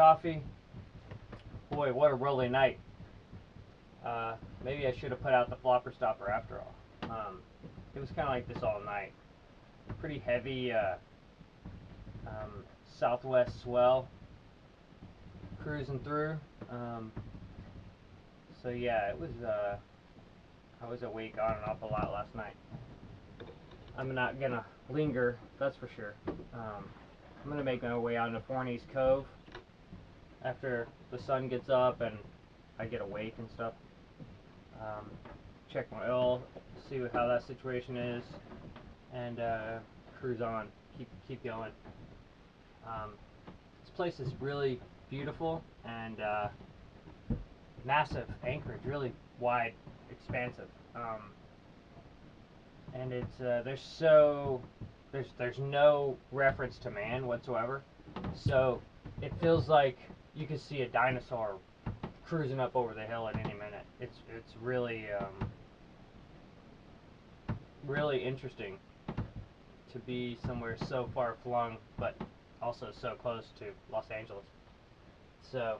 coffee. Boy, what a rolling night. Maybe I should have put out the flopper stopper after all. It was kind of like this all night. Pretty heavy southwest swell cruising through. So yeah, it was. I was awake on and off a lot last night. I'm not gonna linger, that's for sure. I'm gonna make my way out into Forney Cove after the sun gets up and I get awake and stuff. Check my oil, see how that situation is, and cruise on. Keep going. This place is really beautiful and massive. Anchorage, really wide, expansive. And it's there's no reference to man whatsoever, so it feels like you could see a dinosaur cruising up over the hill at any minute. It's really really interesting to be somewhere so far flung, but also so close to Los Angeles. So,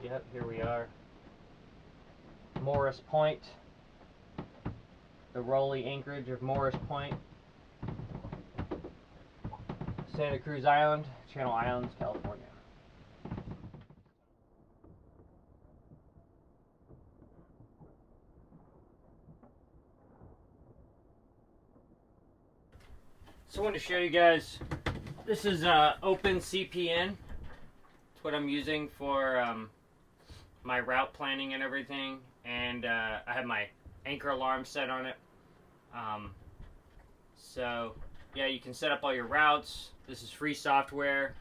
yep, here we are. Morse Point, the rolly anchorage of Morse Point, Santa Cruz Island, Channel Islands, California. So I wanted to show you guys, this is Open CPN. It's what I'm using for my route planning and everything, and I have my anchor alarm set on it. So yeah, you can set up all your routes. This is free software.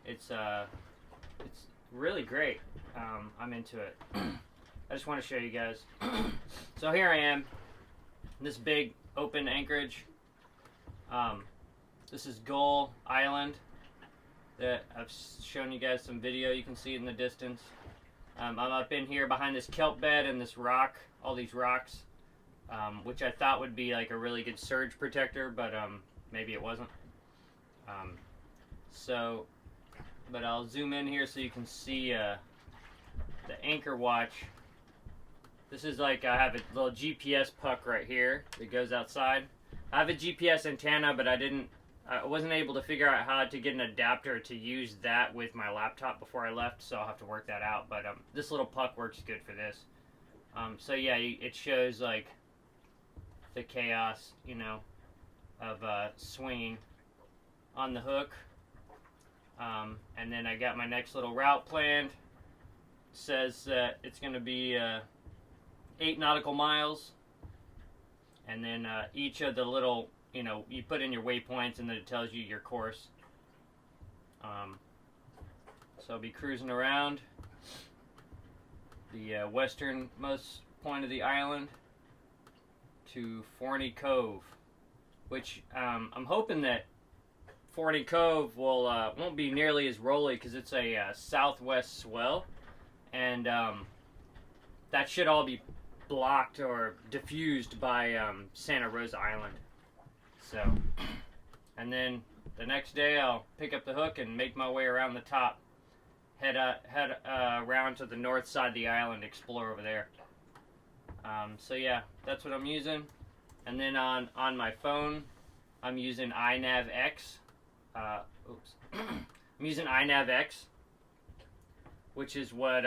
It's really great. I'm into it. I just want to show you guys. So here I am, this big open anchorage. This is Gull Island that I've shown you guys some video. You can see it in the distance. I'm up in here behind this kelp bed and this rock, all these rocks, which I thought would be like a really good surge protector, but maybe it wasn't. But I'll zoom in here so you can see the anchor watch. This is like, I have a little GPS puck right here that goes outside. I have a GPS antenna, but I wasn't able to figure out how to get an adapter to use that with my laptop before I left, so I'll have to work that out. But this little puck works good for this. So yeah, it shows like the chaos, you know, of swinging on the hook. And then I got my next little route planned. It says that it's going to be 8 nautical miles. And then each of the little, you know, you put in your waypoints and then it tells you your course. So I'll be cruising around the westernmost point of the island to Forney Cove, which I'm hoping that Forney Cove will won't be nearly as rolly because it's a southwest swell, and that should all be blocked or diffused by Santa Rosa Island. So, and then the next day I'll pick up the hook and make my way around the top, head around to the north side of the island, explore over there. So yeah, that's what I'm using. And then on my phone, I'm using iNavX. I'm using iNavX, which is what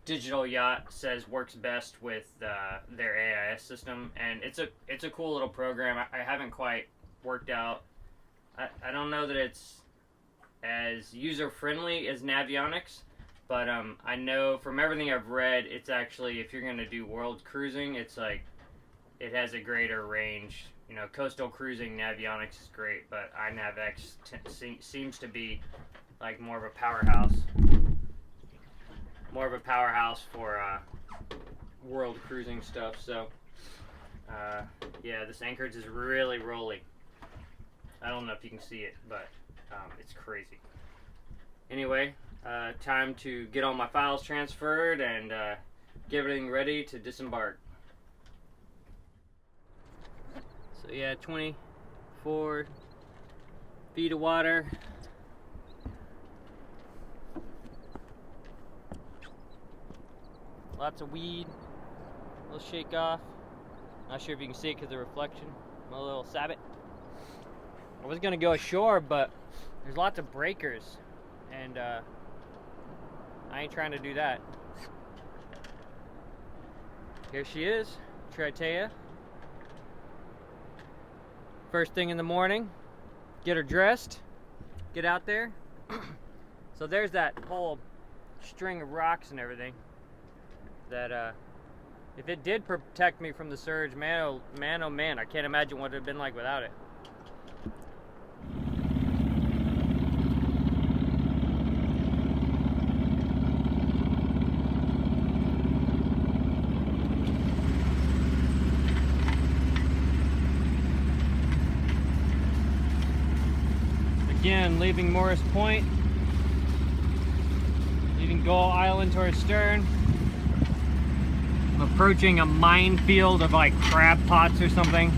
Digital Yacht says works best with their AIS system, and it's a cool little program. I haven't quite worked out. I don't know that it's as user friendly as Navionics, but I know from everything I've read, it's actually, if you're gonna do world cruising, it's like it has a greater range. You know, coastal cruising, Navionics is great, but iNavX seems to be like more of a powerhouse. More of a powerhouse for world cruising stuff. So yeah, this Anchorage is really rolly. I don't know if you can see it, but it's crazy. Anyway, time to get all my files transferred and get everything ready to disembark. So yeah, 24 feet of water, Lots of weed. A little shake off. Not sure if you can see it because of the reflection. My little sabot. I was gonna go ashore, but there's lots of breakers, and I ain't trying to do that. Here she is, Triteia. First thing in the morning, get her dressed, get out there. So there's that whole string of rocks and everything that if it did protect me from the surge, man oh man, I can't imagine what it would have been like without it. Again, leaving Morse Point, leaving Gull Island towards stern. I'm approaching a minefield of like crab pots or something.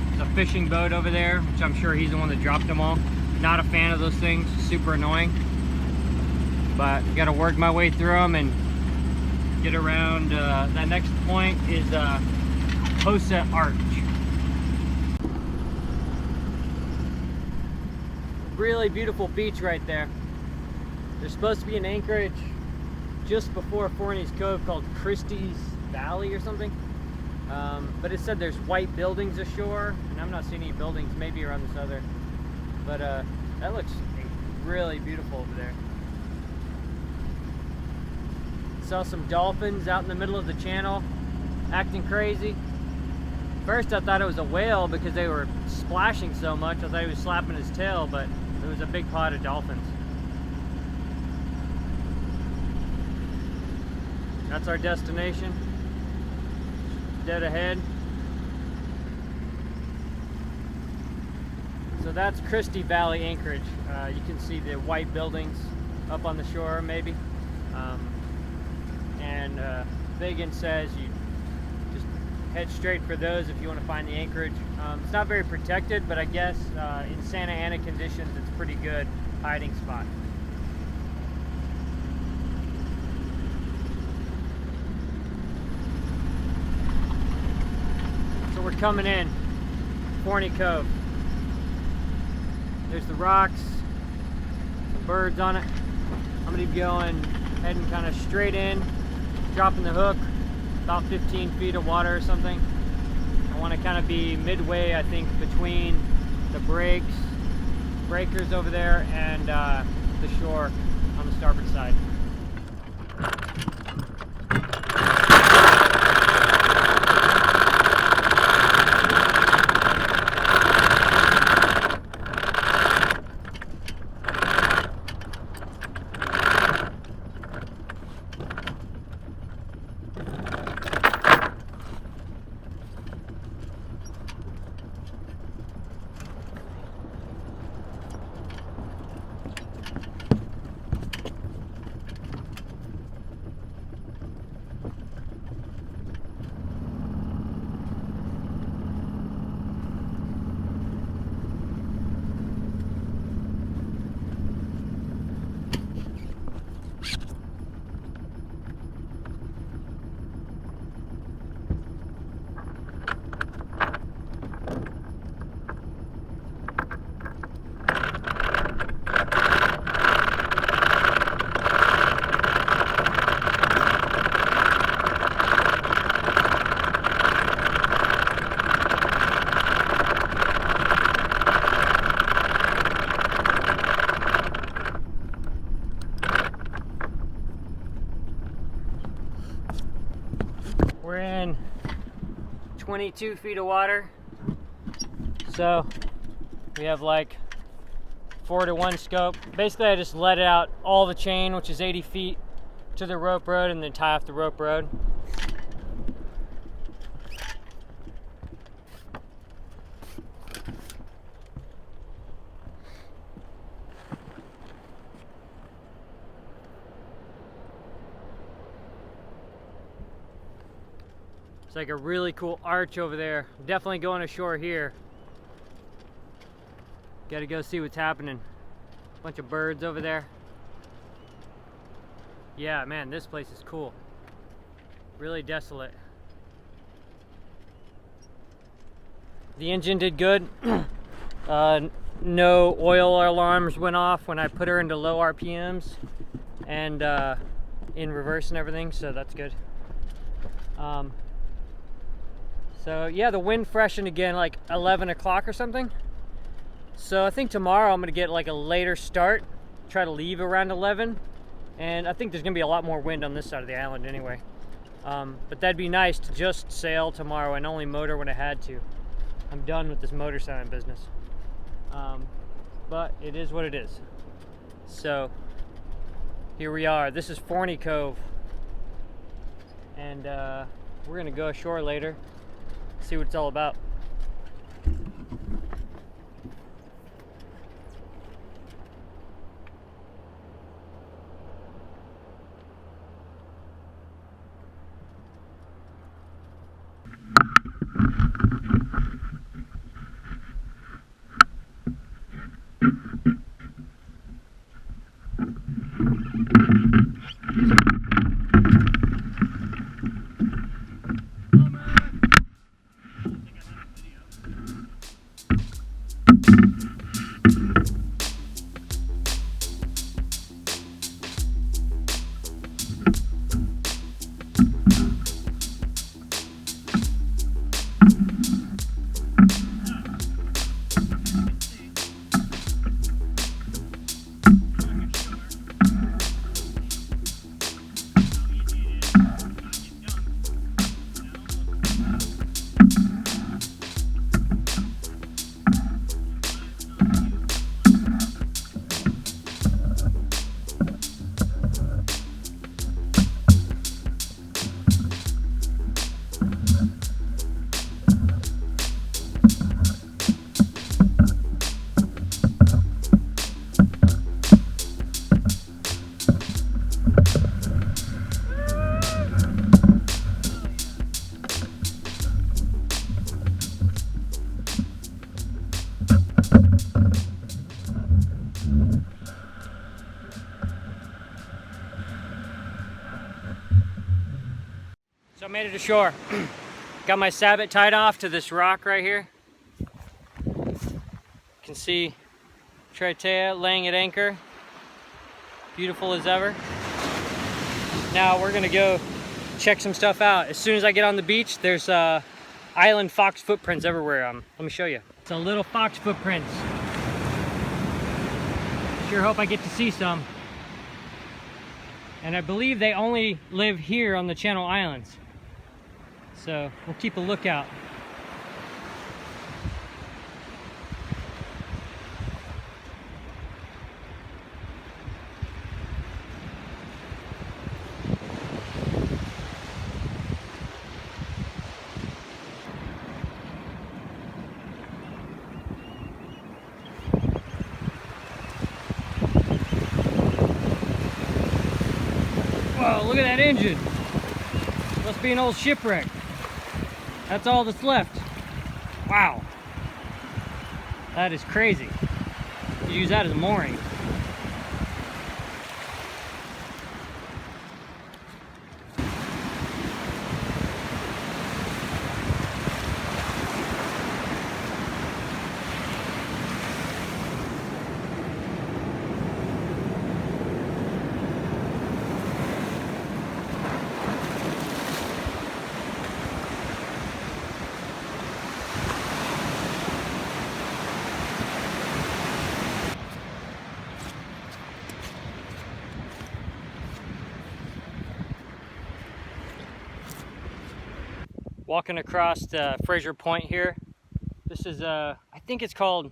There's a fishing boat over there, which I'm sure he's the one that dropped them all. Not a fan of those things, super annoying. But I gotta work my way through them and get around. That next point is Posa Arch. Really beautiful beach right there. There's supposed to be an anchorage just before Forney Cove called Christie's Valley or something, but it said there's white buildings ashore, and I'm not seeing any buildings, maybe around this other, but that looks really beautiful over there. Saw some dolphins out in the middle of the channel acting crazy. First I thought it was a whale because they were splashing so much. I thought he was slapping his tail, but it was a big pod of dolphins. That's our destination. Dead ahead. So that's Christie Valley, Anchorage. You can see the white buildings up on the shore, maybe. And Fagan says you just head straight for those if you want to find the anchorage. It's not very protected, but I guess in Santa Ana conditions, it's a pretty good hiding spot. So we're coming in, Forney Cove. There's the rocks, the birds on it. I'm gonna be going, heading kind of straight in, dropping the hook, about 15 feet of water or something. I want to kind of be midway, I think, between the breakers over there and the shore on the starboard side. We're in 22 feet of water, so we have like 4-to-1 scope. Basically I just let it out all the chain, which is 80 feet to the rope road, and then tie off the rope road. It's like a really cool arch over there. Definitely going ashore here. Gotta go see what's happening. Bunch of birds over there. Yeah, man, this place is cool. Really desolate. The engine did good. No oil alarms went off when I put her into low RPMs and in reverse and everything, so that's good. So yeah, the wind freshened again like 11 o'clock or something. So I think tomorrow I'm gonna get like a later start, try to leave around 11, and I think there's gonna be a lot more wind on this side of the island anyway. But that'd be nice to just sail tomorrow and only motor when I had to. I'm done with this motorsailing business. But it is what it is. So here we are. This is Forney Cove. And we're gonna go ashore later, see what it's all about. So I made it ashore. Got my sabot tied off to this rock right here. You can see Triteia laying at anchor. Beautiful as ever. Now we're gonna go check some stuff out. As soon as I get on the beach, there's island fox footprints everywhere. Let me show you. It's a little fox footprints. Sure hope I get to see some. And I believe they only live here on the Channel Islands. So we'll keep a lookout. Whoa, look at that engine. Must be an old shipwreck. That's all that's left. Wow. That is crazy. You use that as a mooring. Walking across Fraser Point here. This is I think it's called,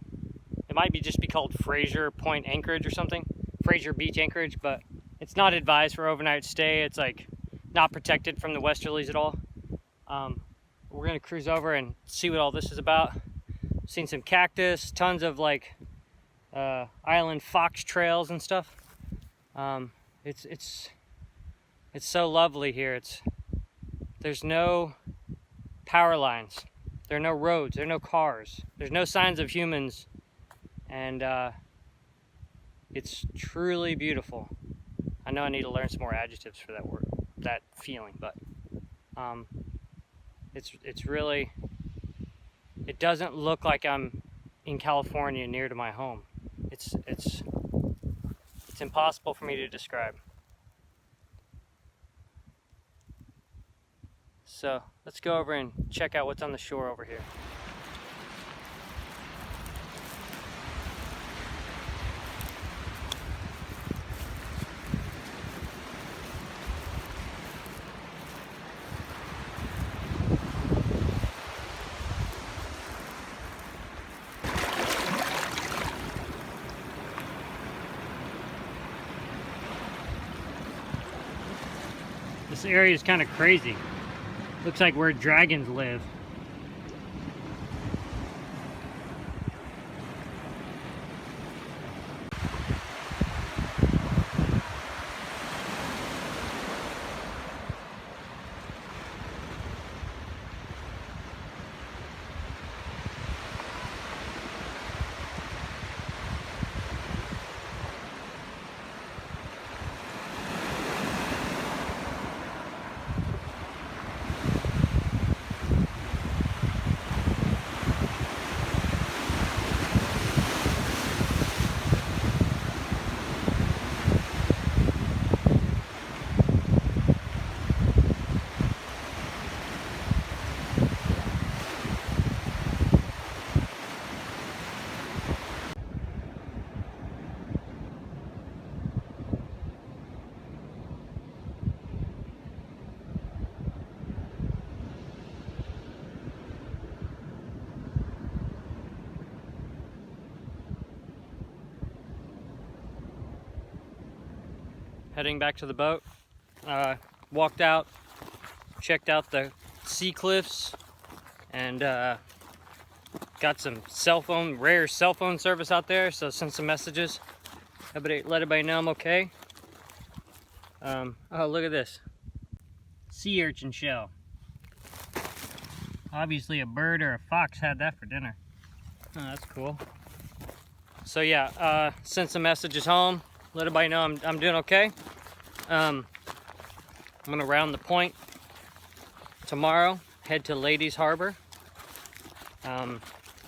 it might be just be called Fraser Point Anchorage or something. Fraser Beach Anchorage, but it's not advised for overnight stay. It's like not protected from the westerlies at all. We're gonna cruise over and see what all this is about. Seen some cactus, tons of like island fox trails and stuff. It's so lovely here. There's no power lines, there are no roads, there are no cars, there's no signs of humans, and it's truly beautiful. I know I need to learn some more adjectives for that word, that feeling, but It's really, it doesn't look like I'm in California near to my home. It's impossible for me to describe. So let's go over and check out what's on the shore over here. This area is kind of crazy. Looks like where dragons live. Heading back to the boat. Walked out, checked out the sea cliffs, and got some rare cell phone service out there, so sent some messages. Let everybody know I'm okay. Oh, look at this. Sea urchin shell. Obviously a bird or a fox had that for dinner. Oh, that's cool. So yeah, sent some messages home. Let everybody know I'm doing okay. I'm gonna round the point tomorrow, head to Ladies Harbor.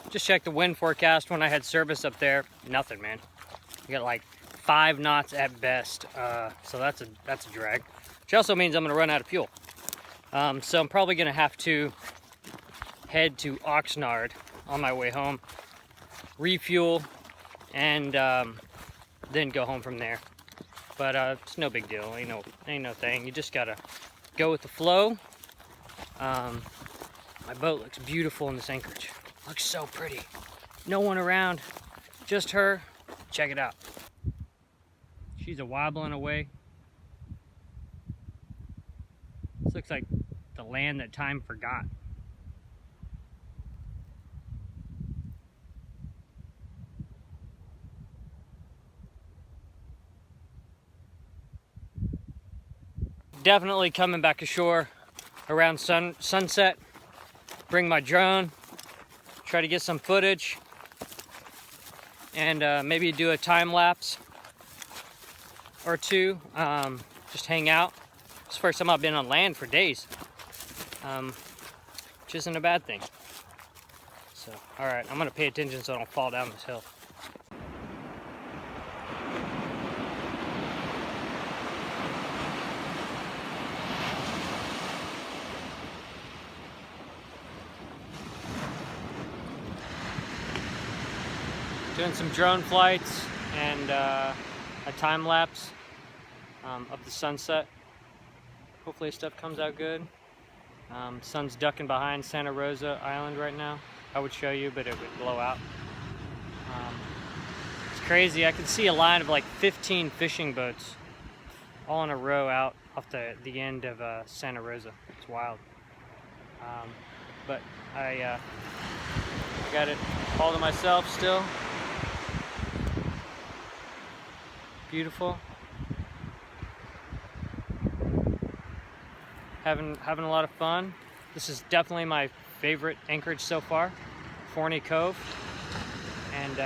Just checked the wind forecast when I had service up there. Nothing, man. You got like 5 knots at best. So that's a drag. Which also means I'm gonna run out of fuel. So I'm probably gonna have to head to Oxnard on my way home, refuel, and then go home from there. But it's no big deal. Ain't no thing. You just gotta go with the flow. My boat looks beautiful in this anchorage. Looks so pretty. No one around, just her. Check it out. She's a wobbling away. This looks like the land that time forgot. Definitely coming back ashore around sunset. Bring my drone, try to get some footage, and maybe do a time lapse or two. Just hang out. It's the first time I've been on land for days, which isn't a bad thing. So, all right, I'm gonna pay attention so I don't fall down this hill. Doing some drone flights and a time lapse of the sunset. Hopefully stuff comes out good. Sun's ducking behind Santa Rosa Island right now. I would show you, but it would blow out. It's crazy. I can see a line of like 15 fishing boats all in a row out off the end of Santa Rosa. It's wild. But I got it all to myself still. Beautiful. Having a lot of fun. This is definitely my favorite anchorage so far, Forney Cove. And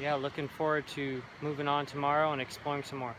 yeah, looking forward to moving on tomorrow and exploring some more.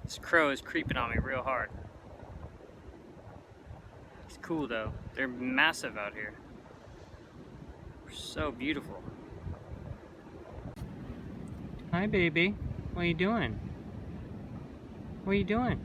This crow is creeping on me real hard. It's cool though. They're massive out here. They're so beautiful. Hi baby. What are you doing? What are you doing?